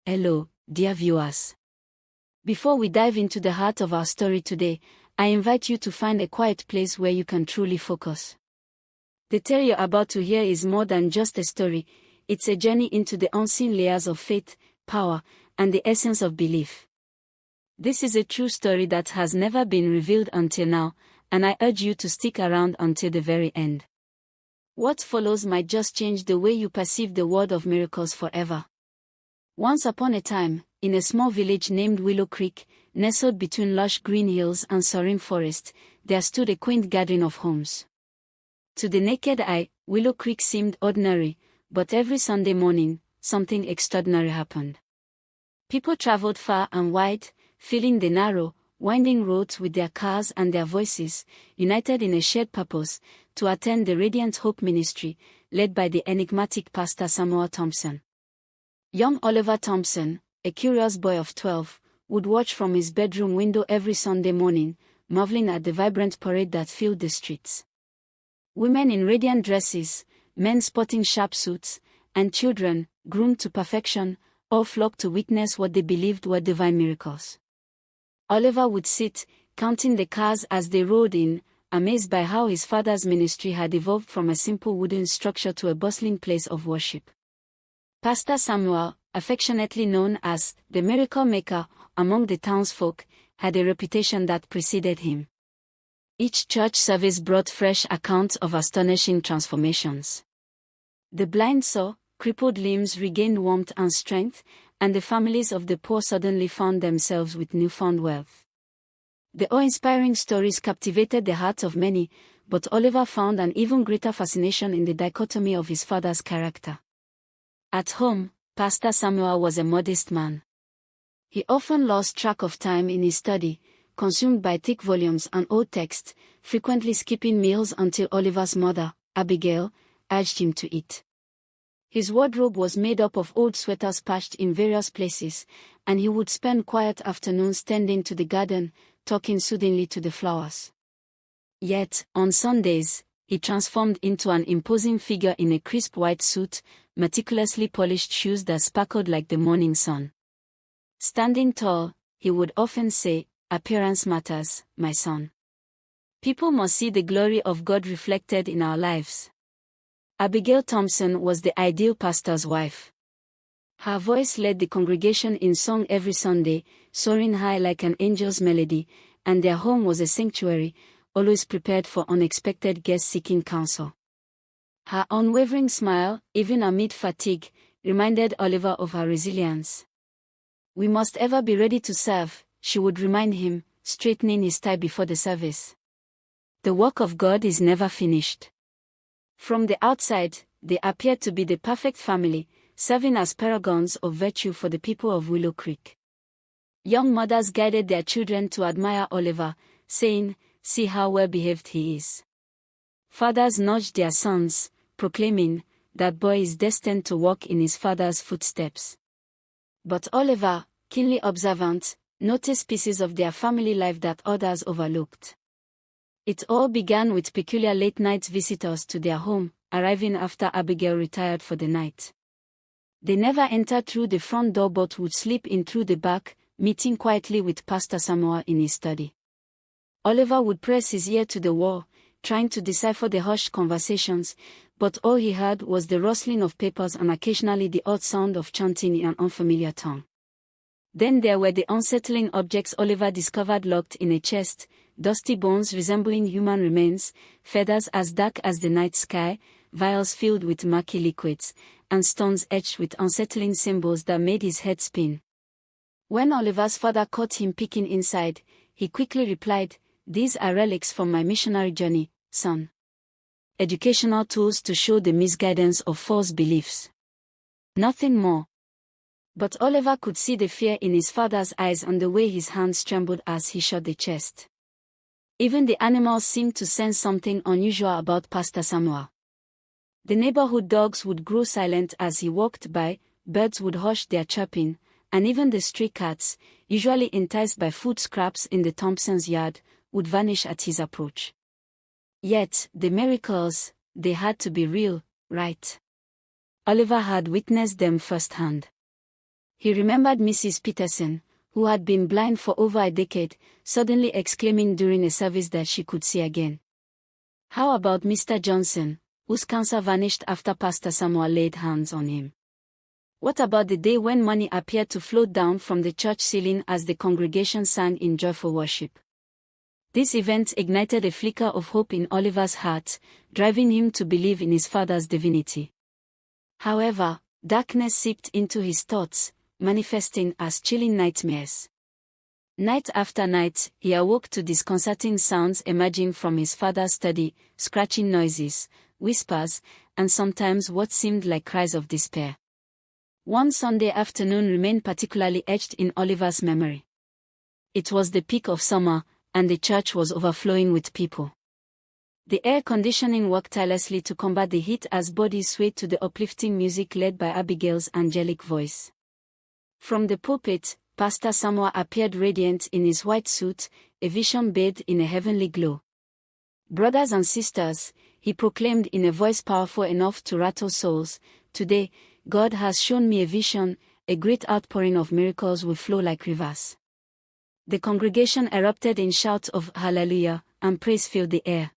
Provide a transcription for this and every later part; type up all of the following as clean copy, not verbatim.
Hello, dear viewers. Before we dive into the heart of our story today, I invite you to find a quiet place where you can truly focus. The tale you're about to hear is more than just a story, it's a journey into the unseen layers of faith, power, and the essence of belief. This is a true story that has never been revealed until now, and I urge you to stick around until the very end. What follows might just change the way you perceive the world of miracles forever. Once upon a time, in a small village named Willow Creek, nestled between lush green hills and soaring forest, there stood a quaint gathering of homes. To the naked eye, Willow Creek seemed ordinary, but every Sunday morning, something extraordinary happened. People traveled far and wide, filling the narrow, winding roads with their cars and their voices, united in a shared purpose, to attend the Radiant Hope Ministry, led by the enigmatic Pastor Samuel Thompson. Young Oliver Thompson, a curious boy of 12, would watch from his bedroom window every Sunday morning, marveling at the vibrant parade that filled the streets. Women in radiant dresses, men sporting sharp suits, and children, groomed to perfection, all flocked to witness what they believed were divine miracles. Oliver would sit, counting the cars as they rode in, amazed by how his father's ministry had evolved from a simple wooden structure to a bustling place of worship. Pastor Samuel, affectionately known as the Miracle Maker among the townsfolk, had a reputation that preceded him. Each church service brought fresh accounts of astonishing transformations. The blind saw, crippled limbs regained warmth and strength, and the families of the poor suddenly found themselves with newfound wealth. The awe-inspiring stories captivated the hearts of many, but Oliver found an even greater fascination in the dichotomy of his father's character. At home, Pastor Samuel was a modest man. He often lost track of time in his study, consumed by thick volumes and old texts, frequently skipping meals until Oliver's mother, Abigail, urged him to eat. His wardrobe was made up of old sweaters patched in various places, and he would spend quiet afternoons tending to the garden, talking soothingly to the flowers. Yet, on Sundays, he transformed into an imposing figure in a crisp white suit, meticulously polished shoes that sparkled like the morning sun. Standing tall, he would often say, "Appearance matters, my son. People must see the glory of God reflected in our lives." Abigail Thompson was the ideal pastor's wife. Her voice led the congregation in song every Sunday, soaring high like an angel's melody, and their home was a sanctuary, always prepared for unexpected guests seeking counsel. Her unwavering smile, even amid fatigue, reminded Oliver of her resilience. "We must ever be ready to serve," she would remind him, straightening his tie before the service. "The work of God is never finished." From the outside, they appeared to be the perfect family, serving as paragons of virtue for the people of Willow Creek. Young mothers guided their children to admire Oliver, saying, "See how well-behaved he is." Fathers nudged their sons, proclaiming, "That boy is destined to walk in his father's footsteps." But Oliver, keenly observant, noticed pieces of their family life that others overlooked. It all began with peculiar late-night visitors to their home, arriving after Abigail retired for the night. They never entered through the front door but would slip in through the back, meeting quietly with Pastor Samuel in his study. Oliver would press his ear to the wall, trying to decipher the hushed conversations, but all he heard was the rustling of papers and occasionally the odd sound of chanting in an unfamiliar tongue. Then there were the unsettling objects Oliver discovered locked in a chest, dusty bones resembling human remains, feathers as dark as the night sky, vials filled with murky liquids, and stones etched with unsettling symbols that made his head spin. When Oliver's father caught him peeking inside, he quickly replied, "These are relics from my missionary journey, son. Educational tools to show the misguidance of false beliefs. Nothing more." But Oliver could see the fear in his father's eyes and the way his hands trembled as he shut the chest. Even the animals seemed to sense something unusual about Pastor Samuel. The neighborhood dogs would grow silent as he walked by, birds would hush their chirping, and even the stray cats, usually enticed by food scraps in the Thompsons' yard, would vanish at his approach. Yet, the miracles, they had to be real, right? Oliver had witnessed them firsthand. He remembered Mrs. Peterson, who had been blind for over a decade, suddenly exclaiming during a service that she could see again. How about Mr. Johnson, whose cancer vanished after Pastor Samuel laid hands on him? What about the day when money appeared to float down from the church ceiling as the congregation sang in joyful worship? This event ignited a flicker of hope in Oliver's heart, driving him to believe in his father's divinity. However, darkness seeped into his thoughts, manifesting as chilling nightmares. Night after night, he awoke to disconcerting sounds emerging from his father's study, scratching noises, whispers, and sometimes what seemed like cries of despair. One Sunday afternoon remained particularly etched in Oliver's memory. It was the peak of summer, and the church was overflowing with people. The air conditioning worked tirelessly to combat the heat as bodies swayed to the uplifting music led by Abigail's angelic voice. From the pulpit, Pastor Samuel appeared radiant in his white suit, a vision bathed in a heavenly glow. Brothers and sisters, he proclaimed in a voice powerful enough to rattle souls, "Today, God has shown me a vision, a great outpouring of miracles will flow like rivers." The congregation erupted in shouts of hallelujah, and praise filled the air.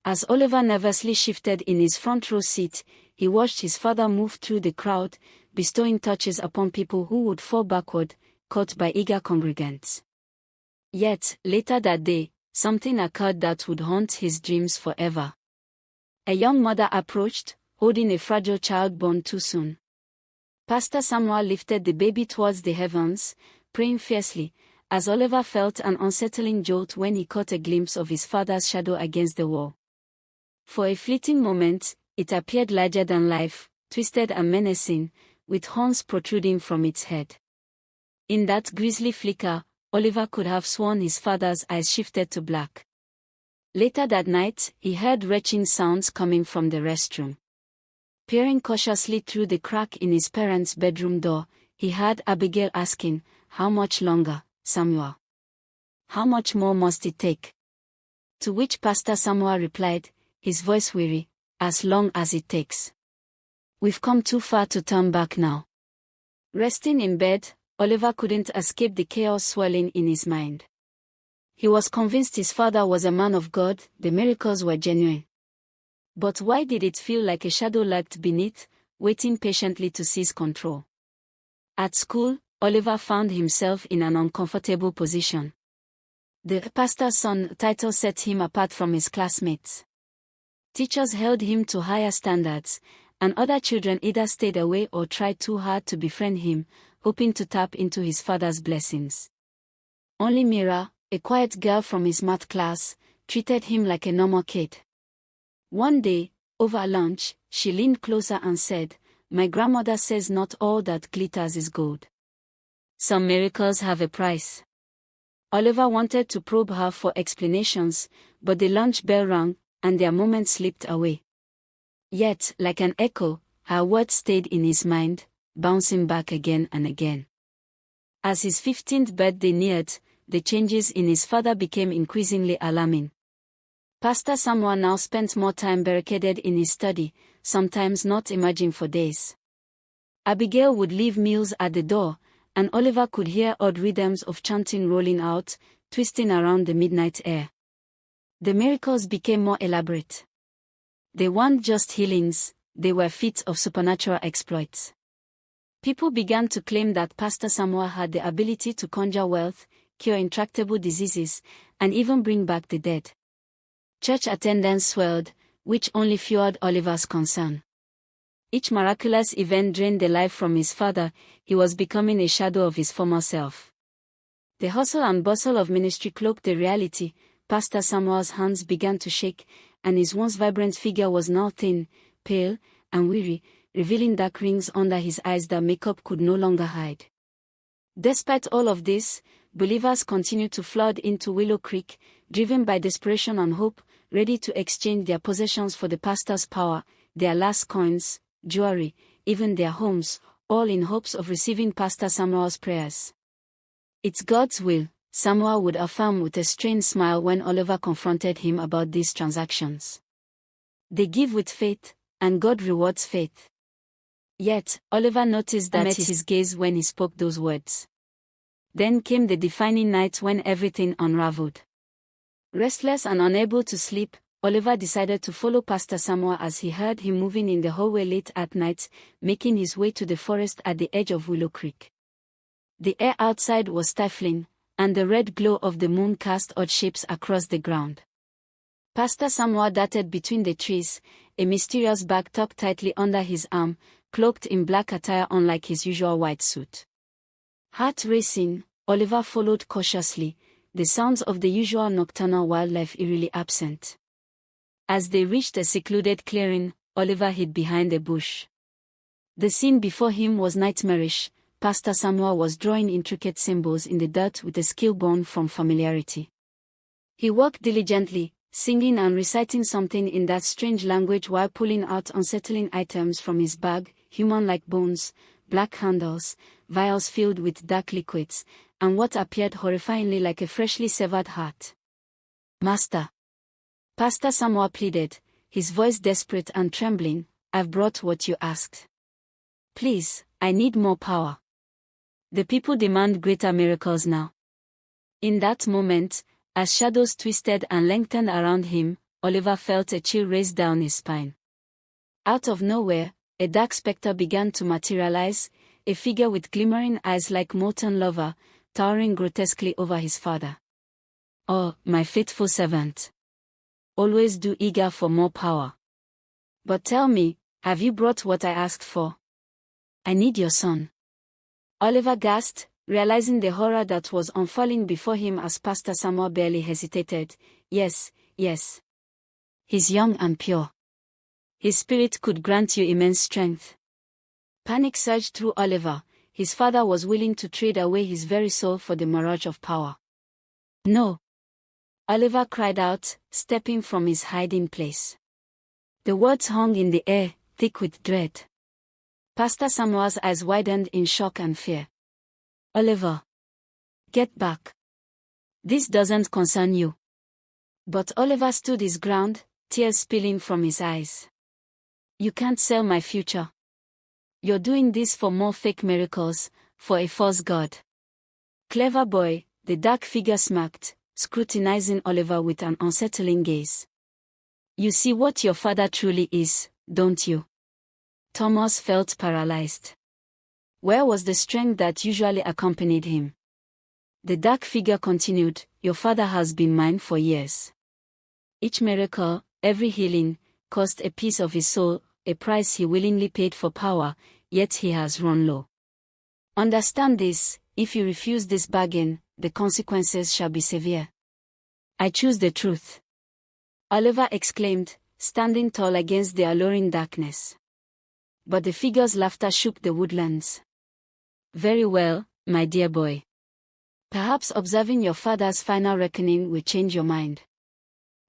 As Oliver nervously shifted in his front row seat, he watched his father move through the crowd, bestowing touches upon people who would fall backward, caught by eager congregants. Yet, later that day, something occurred that would haunt his dreams forever. A young mother approached, holding a fragile child born too soon. Pastor Samuel lifted the baby towards the heavens, praying fiercely, as Oliver felt an unsettling jolt when he caught a glimpse of his father's shadow against the wall. For a fleeting moment, it appeared larger than life, twisted and menacing, with horns protruding from its head. In that grisly flicker, Oliver could have sworn his father's eyes shifted to black. Later that night, he heard retching sounds coming from the restroom. Peering cautiously through the crack in his parents' bedroom door, he heard Abigail asking, "How much longer, Samuel? How much more must it take?" To which Pastor Samuel replied, his voice weary, "As long as it takes. We've come too far to turn back now." Resting in bed, Oliver couldn't escape the chaos swirling in his mind. He was convinced his father was a man of God, the miracles were genuine. But why did it feel like a shadow lurked beneath, waiting patiently to seize control? At school, Oliver found himself in an uncomfortable position. The pastor's son title set him apart from his classmates. Teachers held him to higher standards, and other children either stayed away or tried too hard to befriend him, hoping to tap into his father's blessings. Only Mira, a quiet girl from his math class, treated him like a normal kid. One day, over lunch, she leaned closer and said, "My grandmother says not all that glitters is gold. Some miracles have a price." Oliver wanted to probe her for explanations, but the lunch bell rang, and their moment slipped away. Yet, like an echo, her words stayed in his mind, bouncing back again and again. As his 15th birthday neared, the changes in his father became increasingly alarming. Pastor Samuel now spent more time barricaded in his study, sometimes not emerging for days. Abigail would leave meals at the door, and Oliver could hear odd rhythms of chanting rolling out, twisting around the midnight air. The miracles became more elaborate. They weren't just healings, they were feats of supernatural exploits. People began to claim that Pastor Samuel had the ability to conjure wealth, cure intractable diseases, and even bring back the dead. Church attendance swelled, which only fueled Oliver's concern. Each miraculous event drained the life from his father, he was becoming a shadow of his former self. The hustle and bustle of ministry cloaked the reality. Pastor Samuel's hands began to shake, and his once vibrant figure was now thin, pale, and weary, revealing dark rings under his eyes that makeup could no longer hide. Despite all of this, believers continued to flood into Willow Creek, driven by desperation and hope, ready to exchange their possessions for the pastor's power, their last coins, jewelry, even their homes, all in hopes of receiving Pastor Samuel's prayers. "It's God's will," Samuel would affirm with a strained smile when Oliver confronted him about these transactions. "They give with faith, and God rewards faith." Yet, Oliver noticed that met his gaze when he spoke those words. Then came the defining night when everything unraveled. Restless and unable to sleep, Oliver decided to follow Pastor Samuel as he heard him moving in the hallway late at night, making his way to the forest at the edge of Willow Creek. The air outside was stifling, and the red glow of the moon cast odd shapes across the ground. Pastor Samuel darted between the trees, a mysterious bag tucked tightly under his arm, cloaked in black attire unlike his usual white suit. Heart racing, Oliver followed cautiously, the sounds of the usual nocturnal wildlife eerily absent. As they reached a secluded clearing, Oliver hid behind a bush. The scene before him was nightmarish. Pastor Samuel was drawing intricate symbols in the dirt with a skill born from familiarity. He worked diligently, singing and reciting something in that strange language while pulling out unsettling items from his bag, human-like bones, black handles, vials filled with dark liquids, and what appeared horrifyingly like a freshly severed heart. "Master," Pastor Samuel pleaded, his voice desperate and trembling, "I've brought what you asked. Please, I need more power. The people demand greater miracles now." In that moment, as shadows twisted and lengthened around him, Oliver felt a chill race down his spine. Out of nowhere, a dark specter began to materialize, a figure with glimmering eyes like molten lava, towering grotesquely over his father. "Oh, my faithful servant. Always do eager for more power. But tell me, have you brought what I asked for? I need your son." Oliver gasped, realizing the horror that was unfurling before him as Pastor Samuel barely hesitated. Yes. He's young and pure. His spirit could grant you immense strength." Panic surged through Oliver. His father was willing to trade away his very soul for the mirage of power. "No!" Oliver cried out, stepping from his hiding place. The words hung in the air, thick with dread. Pastor Samuel's eyes widened in shock and fear. "Oliver, get back. This doesn't concern you." But Oliver stood his ground, tears spilling from his eyes. "You can't sell my future. You're doing this for more fake miracles, for a false god." "Clever boy," the dark figure smirked, scrutinizing Oliver with an unsettling gaze. "You see what your father truly is, don't you?" Thomas felt paralyzed. Where was the strength that usually accompanied him? The dark figure continued, "Your father has been mine for years. Each miracle, every healing, cost a piece of his soul, a price he willingly paid for power, yet he has run low. Understand this, if you refuse this bargain, the consequences shall be severe." "I choose the truth," Oliver exclaimed, standing tall against the alluring darkness. But the figure's laughter shook the woodlands. "Very well, my dear boy. Perhaps observing your father's final reckoning will change your mind."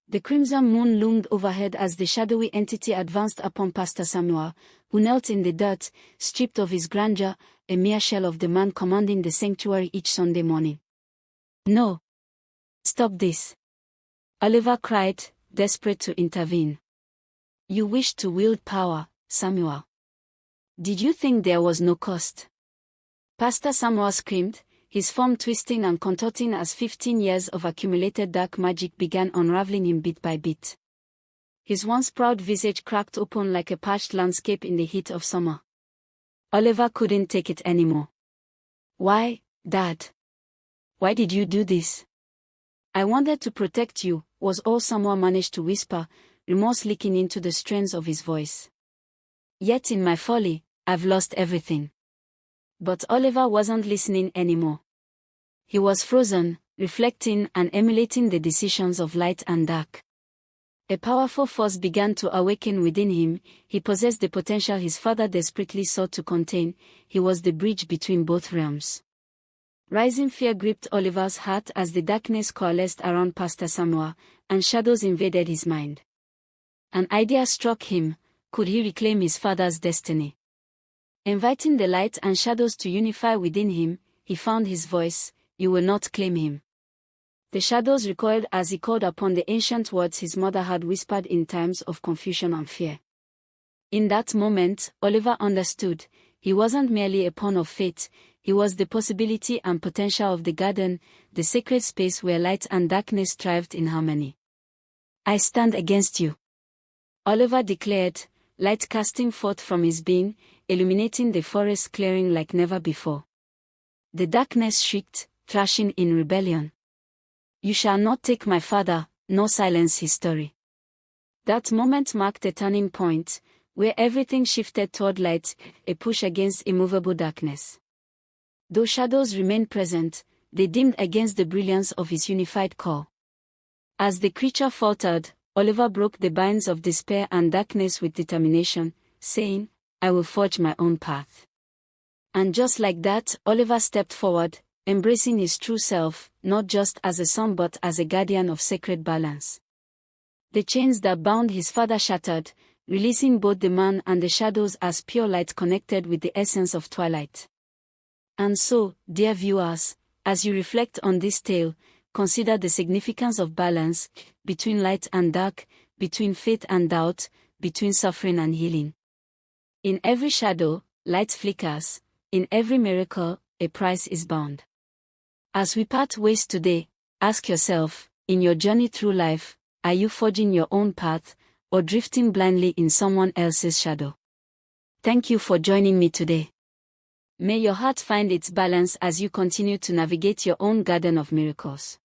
The crimson moon loomed overhead as the shadowy entity advanced upon Pastor Samuel, who knelt in the dirt, stripped of his grandeur, a mere shell of the man commanding the sanctuary each Sunday morning. "No! Stop this!" Oliver cried, desperate to intervene. "You wish to wield power, Samuel. Did you think there was no cost?" Pastor Samuel screamed, his form twisting and contorting as 15 years of accumulated dark magic began unraveling him bit by bit. His once proud visage cracked open like a parched landscape in the heat of summer. Oliver couldn't take it anymore. "Why, Dad? Why did you do this?" "I wanted to protect you," was all Samuel managed to whisper, remorse leaking into the strains of his voice. "Yet in my folly, I've lost everything." But Oliver wasn't listening anymore. He was frozen, reflecting and emulating the decisions of light and dark. A powerful force began to awaken within him. He possessed the potential his father desperately sought to contain. He was the bridge between both realms. Rising fear gripped Oliver's heart as the darkness coalesced around Pastor Samuel, and shadows invaded his mind. An idea struck him: could he reclaim his father's destiny? Inviting the light and shadows to unify within him, he found his voice: "You will not claim him." The shadows recoiled as he called upon the ancient words his mother had whispered in times of confusion and fear. In that moment, Oliver understood. He wasn't merely a pawn of fate, he was the possibility and potential of the garden, the sacred space where light and darkness thrived in harmony. "I stand against you," Oliver declared, light casting forth from his being, illuminating the forest clearing like never before. The darkness shrieked, thrashing in rebellion. "You shall not take my father, nor silence his story." That moment marked a turning point, where everything shifted toward light, a push against immovable darkness. Though shadows remained present, they dimmed against the brilliance of his unified core. As the creature faltered, Oliver broke the binds of despair and darkness with determination, saying, "I will forge my own path." And just like that, Oliver stepped forward, embracing his true self, not just as a son but as a guardian of sacred balance. The chains that bound his father shattered, releasing both the man and the shadows as pure light connected with the essence of twilight. And so, dear viewers, as you reflect on this tale, consider the significance of balance, between light and dark, between faith and doubt, between suffering and healing. In every shadow, light flickers, in every miracle, a price is bound. As we part ways today, ask yourself, in your journey through life, are you forging your own path, or drifting blindly in someone else's shadow? Thank you for joining me today. May your heart find its balance as you continue to navigate your own garden of miracles.